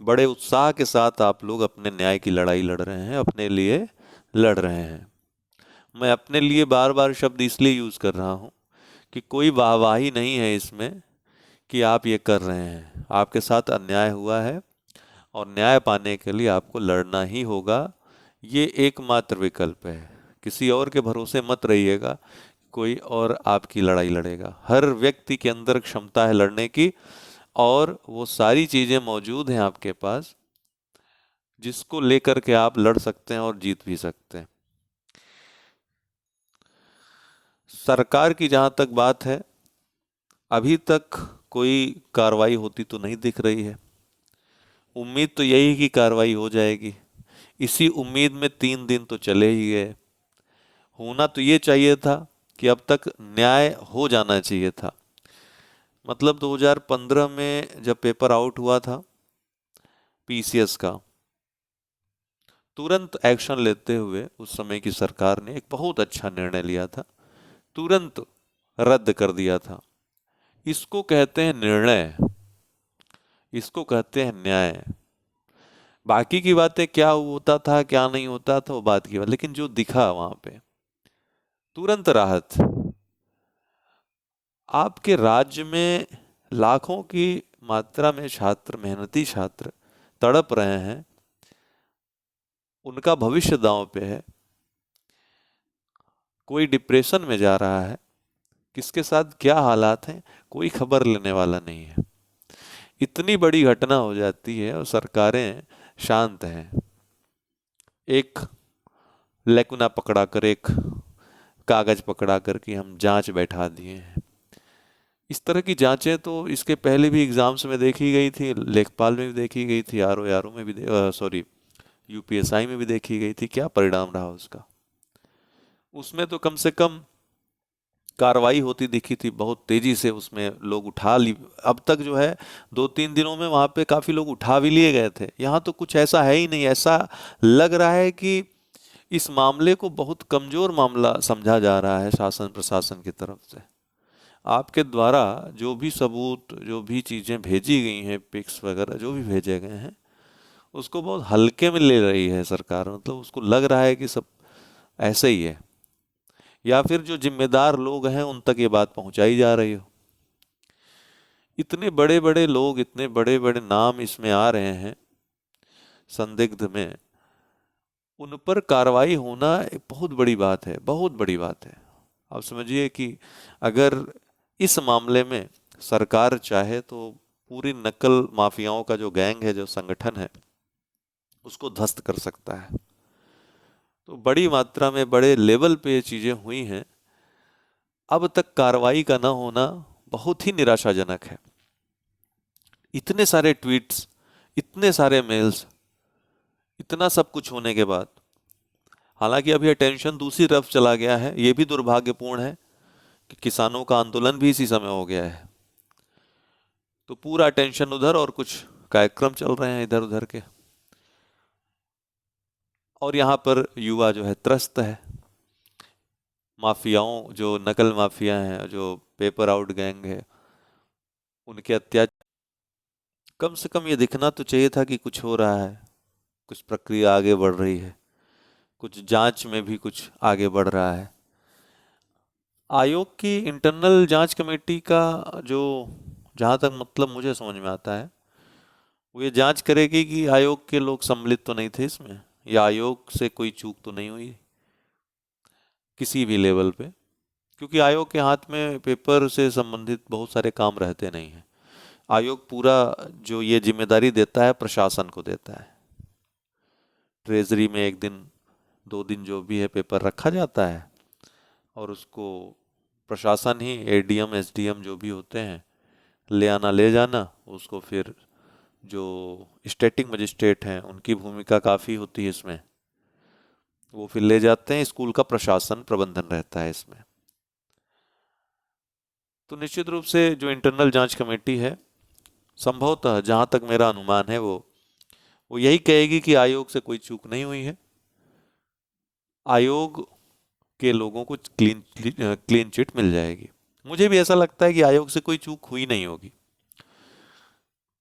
बड़े उत्साह के साथ आप लोग अपने न्याय की लड़ाई लड़ रहे हैं, अपने लिए लड़ रहे हैं। मैं अपने लिए बार बार शब्द इसलिए यूज कर रहा हूं कि कोई वाहवाही नहीं है इसमें कि आप ये कर रहे हैं। आपके साथ अन्याय हुआ है और न्याय पाने के लिए आपको लड़ना ही होगा। ये एकमात्र विकल्प है। किसी और के भरोसे मत रहिएगा कोई और आपकी लड़ाई लड़ेगा। हर व्यक्ति के अंदर क्षमता है लड़ने की, और वो सारी चीजें मौजूद हैं आपके पास जिसको लेकर के आप लड़ सकते हैं और जीत भी सकते हैं। सरकार की जहां तक बात है, अभी तक कोई कार्रवाई होती तो नहीं दिख रही है। उम्मीद तो यही कि कार्रवाई हो जाएगी। इसी उम्मीद में 3 दिन तो चले ही गए। होना तो ये चाहिए था कि अब तक न्याय हो जाना चाहिए था। मतलब 2015 में जब पेपर आउट हुआ था पीसीएस का, तुरंत एक्शन लेते हुए उस समय की सरकार ने एक बहुत अच्छा निर्णय लिया था। तुरंत रद्द कर दिया था। इसको कहते हैं निर्णय, इसको कहते हैं न्याय। बाकी की बातें क्या होता था क्या नहीं होता था वो बात की बात, लेकिन जो दिखा वहां पे तुरंत राहत। आपके राज्य में लाखों की मात्रा में छात्र, मेहनती छात्र तड़प रहे हैं, उनका भविष्य दांव पे है। कोई डिप्रेशन में जा रहा है, किसके साथ क्या हालात हैं कोई खबर लेने वाला नहीं है। इतनी बड़ी घटना हो जाती है और सरकारें शांत हैं। एक लेकुना पकड़ा कर, एक कागज पकड़ा कर कि हम जांच बैठा दिए हैं। इस तरह की जांचें तो इसके पहले भी एग्जाम्स में देखी गई थी, लेखपाल में भी देखी गई थी, आरओ आरओ में भी सॉरी यूपीएसआई में भी देखी गई थी। क्या परिणाम रहा उसका? उसमें तो कम से कम कार्रवाई होती दिखी थी, बहुत तेजी से उसमें लोग उठा ली। अब तक जो है 2-3 दिनों में वहां पे काफी लोग उठा भी लिए गए थे। यहाँ तो कुछ ऐसा है ही नहीं। ऐसा लग रहा है कि इस मामले को बहुत कमजोर मामला समझा जा रहा है शासन प्रशासन की तरफ से। आपके द्वारा जो भी सबूत, जो भी चीजें भेजी गई हैं, पिक्स वगैरह जो भी भेजे गए हैं, उसको बहुत हल्के में ले रही है सरकार। मतलब उसको लग रहा है कि सब ऐसे ही है, या फिर जो जिम्मेदार लोग हैं उन तक ये बात पहुंचाई जा रही हो। इतने बड़े बड़े लोग, इतने बड़े बड़े नाम इसमें आ रहे हैं संदिग्ध में, उन पर कार्रवाई होना एक बहुत बड़ी बात है, बहुत बड़ी बात है। आप समझिए कि अगर इस मामले में सरकार चाहे तो पूरी नकल माफियाओं का जो गैंग है, जो संगठन है, उसको ध्वस्त कर सकता है। तो बड़ी मात्रा में बड़े लेवल पे ये चीजें हुई हैं। अब तक कार्रवाई का ना होना बहुत ही निराशाजनक है। इतने सारे ट्वीट्स, इतने सारे मेल्स, इतना सब कुछ होने के बाद, हालांकि अभी अटेंशन दूसरी तरफ चला गया है। ये भी दुर्भाग्यपूर्ण है कि किसानों का आंदोलन भी इसी समय हो गया है, तो पूरा अटेंशन उधर और कुछ कार्यक्रम चल रहे हैं इधर उधर के। और यहाँ पर युवा जो है त्रस्त है। माफियाओं, जो नकल माफिया हैं, जो पेपर आउट गैंग है, उनके अत्याचार। कम से कम ये दिखना तो चाहिए था कि कुछ हो रहा है, कुछ प्रक्रिया आगे बढ़ रही है, कुछ जांच में भी कुछ आगे बढ़ रहा है। आयोग की इंटरनल जांच कमेटी का जो, जहाँ तक मतलब मुझे समझ में आता है, वो ये जांच करेगी कि आयोग के लोग सम्मिलित तो नहीं थे इसमें, या आयोग से कोई चूक तो नहीं हुई किसी भी लेवल पे। क्योंकि आयोग के हाथ में पेपर से संबंधित बहुत सारे काम रहते नहीं हैं। आयोग पूरा जो ये जिम्मेदारी देता है प्रशासन को देता है। ट्रेजरी में 1 दिन 2 दिन जो भी है पेपर रखा जाता है, और उसको प्रशासन ही, एडीएम एसडीएम जो भी होते हैं, ले आना ले जाना। उसको फिर जो स्टेटिंग मजिस्ट्रेट हैं उनकी भूमिका काफ़ी होती है इसमें, वो फिर ले जाते हैं। स्कूल का प्रशासन प्रबंधन रहता है इसमें। तो निश्चित रूप से जो इंटरनल जांच कमेटी है, संभवतः जहां तक मेरा अनुमान है, वो यही कहेगी कि आयोग से कोई चूक नहीं हुई है। आयोग के लोगों को क्लीन क्लीन चिट मिल जाएगी। मुझे भी ऐसा लगता है कि आयोग से कोई चूक हुई नहीं होगी,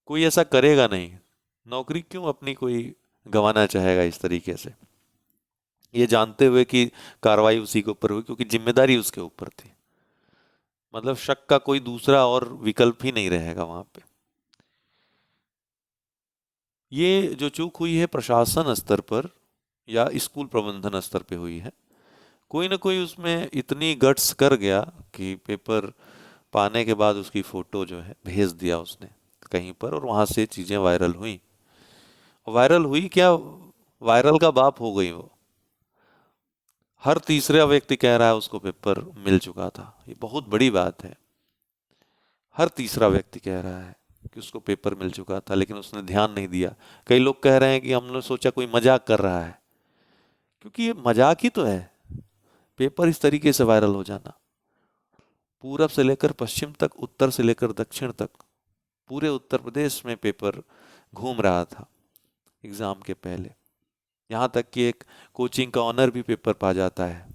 कोई ऐसा करेगा नहीं। नौकरी क्यों अपनी कोई गंवाना चाहेगा इस तरीके से, ये जानते हुए कि कार्रवाई उसी के ऊपर हुई क्योंकि जिम्मेदारी उसके ऊपर थी। मतलब शक का कोई दूसरा और विकल्प ही नहीं रहेगा वहां पे। ये जो चूक हुई है प्रशासन स्तर पर या स्कूल प्रबंधन स्तर पे हुई है। कोई ना कोई उसमें इतनी गट्स कर गया कि पेपर पाने के बाद उसकी फोटो जो है भेज दिया उसने कहीं पर, और वहां से चीजें वायरल हुई। वायरल हुई क्या, वायरल का बाप हो गई वो। हर तीसरा व्यक्ति कह रहा है उसको पेपर मिल चुका था, ये बहुत बड़ी बात है। हर तीसरा व्यक्ति कह रहा है कि उसको पेपर मिल चुका था लेकिन उसने ध्यान नहीं दिया। कई लोग कह रहे हैं कि हमने सोचा कोई मजाक कर रहा है, क्योंकि ये मजाक ही तो है पेपर इस तरीके से वायरल हो जाना। पूरब से लेकर पश्चिम तक, उत्तर से लेकर दक्षिण तक, पूरे उत्तर प्रदेश में पेपर घूम रहा था एग्जाम के पहले। यहाँ तक कि एक कोचिंग का ऑनर भी पेपर पा जाता है।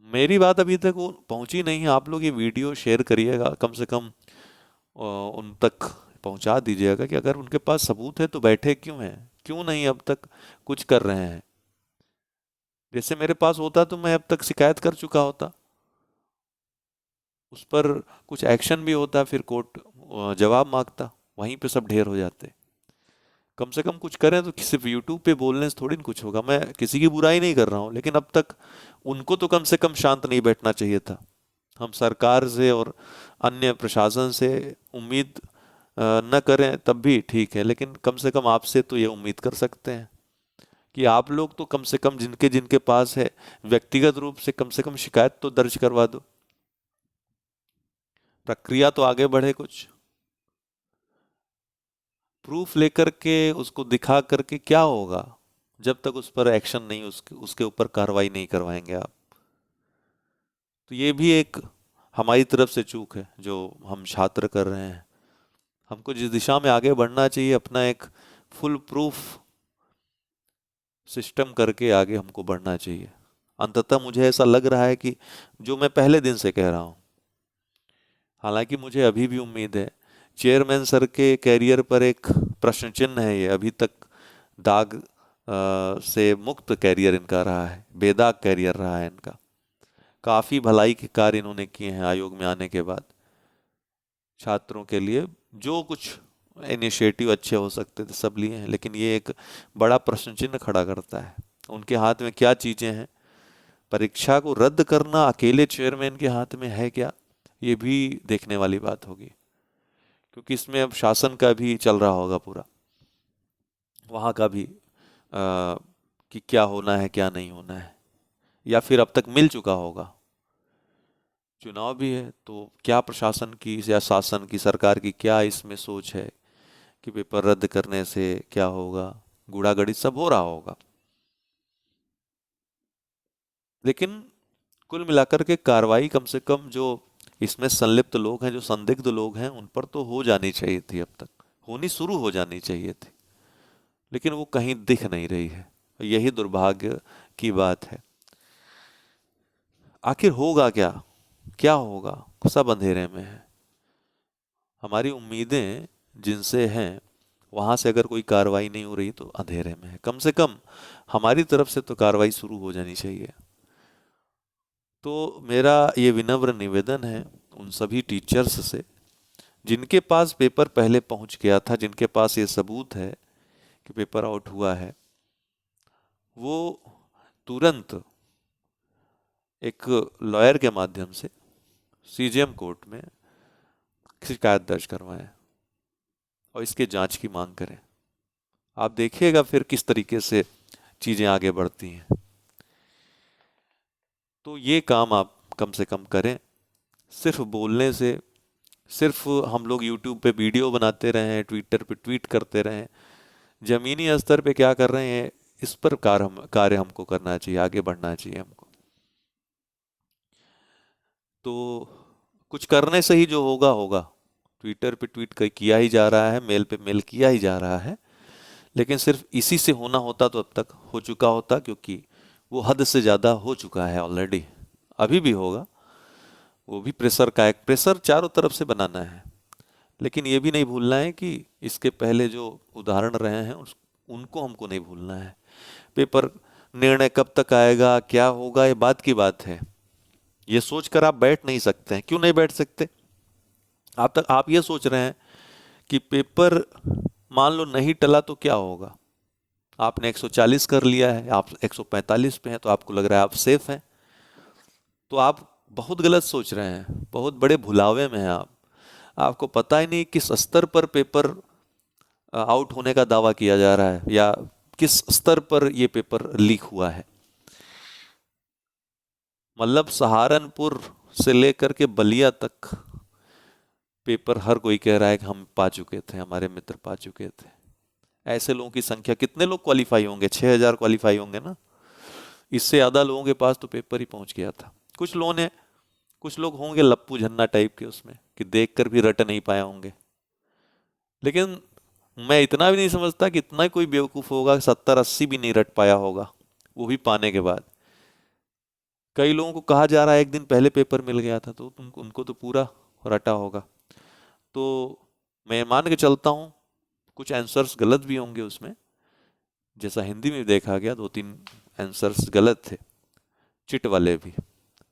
मेरी बात अभी तक वो पहुंची नहीं है। आप लोग ये वीडियो शेयर करिएगा, कम से कम उन तक पहुंचा दीजिएगा कि अगर उनके पास सबूत है तो बैठे क्यों हैं, क्यों नहीं अब तक कुछ कर रहे हैं। जैसे मेरे पास होता तो मैं अब तक शिकायत कर चुका होता, उस पर कुछ एक्शन भी होता, फिर कोर्ट जवाब मांगता, वहीं पे सब ढेर हो जाते। कम से कम कुछ करें तो सिर्फ यूट्यूब पे बोलने से थोड़ी ना कुछ होगा। मैं किसी की बुराई नहीं कर रहा हूँ, लेकिन अब तक उनको तो कम से कम शांत नहीं बैठना चाहिए था। हम सरकार से और अन्य प्रशासन से उम्मीद न करें तब भी ठीक है, लेकिन कम से कम आपसे तो ये उम्मीद कर सकते हैं कि आप लोग तो कम से कम जिनके जिनके पास है व्यक्तिगत रूप से कम शिकायत तो दर्ज करवा दो। प्रक्रिया तो आगे बढ़े, कुछ प्रूफ लेकर के उसको दिखा करके क्या होगा जब तक उस पर एक्शन नहीं, उसके उसके ऊपर कार्रवाई नहीं करवाएंगे आप। तो ये भी एक हमारी तरफ से चूक है जो हम छात्र कर रहे हैं। हमको जिस दिशा में आगे बढ़ना चाहिए, अपना एक फुल प्रूफ सिस्टम करके आगे हमको बढ़ना चाहिए। अंततः मुझे ऐसा लग रहा है कि जो मैं पहले दिन से कह रहा हूँ, हालांकि मुझे अभी भी उम्मीद है, चेयरमैन सर के कैरियर पर एक प्रश्न चिन्ह है। ये अभी तक दाग से मुक्त कैरियर इनका रहा है, बेदाग कैरियर रहा है इनका। काफ़ी भलाई के कार्य इन्होंने किए हैं आयोग में आने के बाद। छात्रों के लिए जो कुछ इनिशिएटिव अच्छे हो सकते थे सब लिए हैं, लेकिन ये एक बड़ा प्रश्न चिन्ह खड़ा करता है। उनके हाथ में क्या चीज़ें हैं, परीक्षा को रद्द करना अकेले चेयरमैन के हाथ में है क्या, ये भी देखने वाली बात होगी। क्योंकि इसमें अब शासन का भी चल रहा होगा पूरा, वहाँ का भी कि क्या होना है क्या नहीं होना है, या फिर अब तक मिल चुका होगा। चुनाव भी है तो क्या प्रशासन की या शासन की, सरकार की क्या इसमें सोच है कि पेपर रद्द करने से क्या होगा, गुड़ागड़ी सब हो रहा होगा। लेकिन कुल मिलाकर के कार्रवाई कम से कम जो इसमें संलिप्त लोग हैं, जो संदिग्ध लोग हैं, उन पर तो हो जानी चाहिए थी, अब तक होनी शुरू हो जानी चाहिए थी, लेकिन वो कहीं दिख नहीं रही है। यही दुर्भाग्य की बात है। आखिर होगा क्या, क्या होगा, सब अंधेरे में है। हमारी उम्मीदें जिनसे हैं वहां से अगर कोई कार्रवाई नहीं हो रही तो अंधेरे में है। कम से कम हमारी तरफ से तो कार्रवाई शुरू हो जानी चाहिए। तो मेरा ये विनम्र निवेदन है उन सभी टीचर्स से जिनके पास पेपर पहले पहुंच गया था, जिनके पास ये सबूत है कि पेपर आउट हुआ है, वो तुरंत एक लॉयर के माध्यम से सीजीएम कोर्ट में शिकायत दर्ज करवाएं और इसके जांच की मांग करें। आप देखिएगा फिर किस तरीके से चीज़ें आगे बढ़ती हैं। तो ये काम आप कम से कम करें। सिर्फ बोलने से, सिर्फ हम लोग यूट्यूब पे वीडियो बनाते रहें, ट्विटर पे ट्वीट करते रहें, ज़मीनी स्तर पे क्या कर रहे हैं इस पर कार्य हमको करना चाहिए, आगे बढ़ना चाहिए हमको। तो कुछ करने से ही जो होगा होगा। ट्विटर पे ट्वीट किया ही जा रहा है, मेल पे मेल किया ही जा रहा है, लेकिन सिर्फ इसी से होना होता तो अब तक हो चुका होता, क्योंकि वो हद से ज़्यादा हो चुका है ऑलरेडी। अभी भी होगा, वो भी प्रेशर का एक प्रेशर चारों तरफ से बनाना है। लेकिन ये भी नहीं भूलना है कि इसके पहले जो उदाहरण रहे हैं उनको हमको नहीं भूलना है। पेपर निर्णय कब तक आएगा, क्या होगा, ये बात की बात है। ये सोचकर आप बैठ नहीं सकते हैं। क्यों नहीं बैठ सकते? आप ये सोच रहे हैं कि पेपर मान लो नहीं टला तो क्या होगा। आपने 140 कर लिया है, आप 145 पे हैं, तो आपको लग रहा है आप सेफ हैं। तो आप बहुत गलत सोच रहे हैं, बहुत बड़े भुलावे में हैं आप। आपको पता ही नहीं किस स्तर पर पेपर आउट होने का दावा किया जा रहा है, या किस स्तर पर ये पेपर लीक हुआ है। मतलब सहारनपुर से लेकर के बलिया तक पेपर हर कोई कह रहा है कि हम पा चुके थे, हमारे मित्र पा चुके थे। ऐसे लोगों की संख्या, कितने लोग क्वालिफाई होंगे? 6,000 क्वालिफाई होंगे ना। इससे ज़्यादा लोगों के पास तो पेपर ही पहुंच गया था। कुछ लोग होंगे लप्पू झन्ना टाइप के उसमें, कि देख कर भी रट नहीं पाए होंगे। लेकिन मैं इतना भी नहीं समझता कि इतना ही कोई बेवकूफ़ होगा, 70-80 भी नहीं रट पाया होगा, वो भी पाने के बाद। कई लोगों को कहा जा रहा है एक दिन पहले पेपर मिल गया था, तो उनको तो पूरा रटा होगा। तो मैं मान के चलता हूँ कुछ आंसर्स गलत भी होंगे उसमें, जैसा हिंदी में देखा गया 2-3 आंसर्स गलत थे, चिट वाले भी।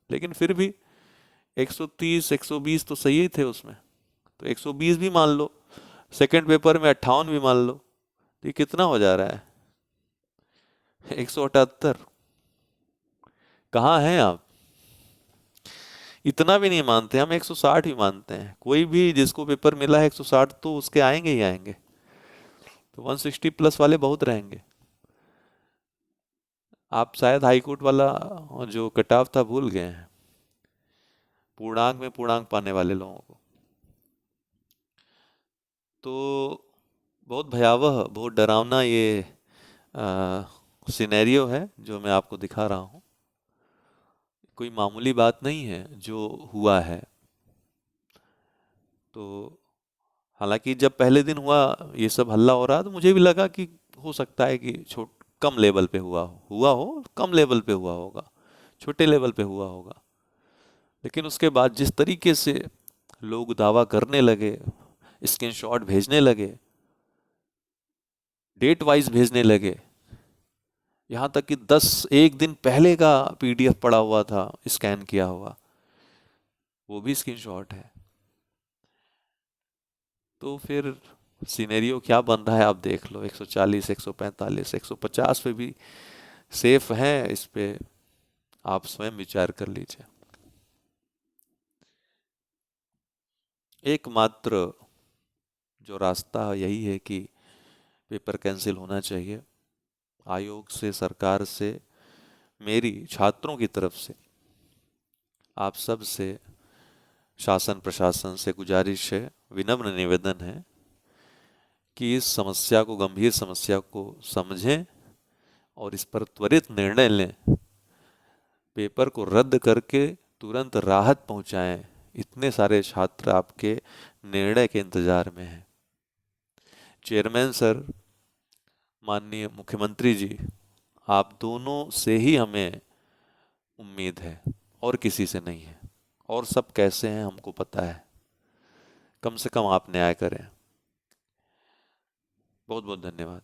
लेकिन फिर भी 130 120 तो सही ही थे उसमें। तो 120 भी मान लो, सेकंड पेपर में 58 भी मान लो, तो ये कितना हो जा रहा है? 178। कहाँ हैं आप? इतना भी नहीं मानते हम, 160 भी मानते हैं। कोई भी जिसको पेपर मिला है 160 तो उसके आएंगे ही आएंगे। तो 160 प्लस वाले बहुत रहेंगे। आप शायद हाई कोर्ट वाला जो कटाव था भूल गए हैं, पूर्णांक में पूर्णांक पाने वाले लोगों को। तो बहुत भयावह, बहुत डरावना ये सिनेरियो है जो मैं आपको दिखा रहा हूँ। कोई मामूली बात नहीं है जो हुआ है। तो हालांकि जब पहले दिन हुआ ये सब हल्ला हो रहा, तो मुझे भी लगा कि हो सकता है कि छोट कम लेवल पे हुआ हो, कम लेवल पे हुआ होगा, छोटे लेवल पे हुआ होगा। लेकिन उसके बाद जिस तरीके से लोग दावा करने लगे, स्क्रीनशॉट भेजने लगे, डेट वाइज भेजने लगे, यहाँ तक कि 1 दिन पहले का पीडीएफ पड़ा हुआ था स्कैन किया हुआ, वो भी स्क्रीनशॉट है। तो फिर सिनेरियो क्या बन रहा है आप देख लो। 140, 145, 150 पे भी सेफ है, इस पे आप स्वयं विचार कर लीजिए। एकमात्र जो रास्ता है यही है कि पेपर कैंसिल होना चाहिए। आयोग से, सरकार से, मेरी छात्रों की तरफ से, आप सब से, शासन प्रशासन से गुजारिश है, विनम्र निवेदन है कि इस समस्या को, गंभीर समस्या को समझें और इस पर त्वरित निर्णय लें। पेपर को रद्द करके तुरंत राहत पहुंचाएं। इतने सारे छात्र आपके निर्णय के इंतजार में हैं। चेयरमैन सर, माननीय मुख्यमंत्री जी, आप दोनों से ही हमें उम्मीद है, और किसी से नहीं है। और सब कैसे हैं हमको पता है, कम से कम आप न्याय करें। बहुत बहुत धन्यवाद।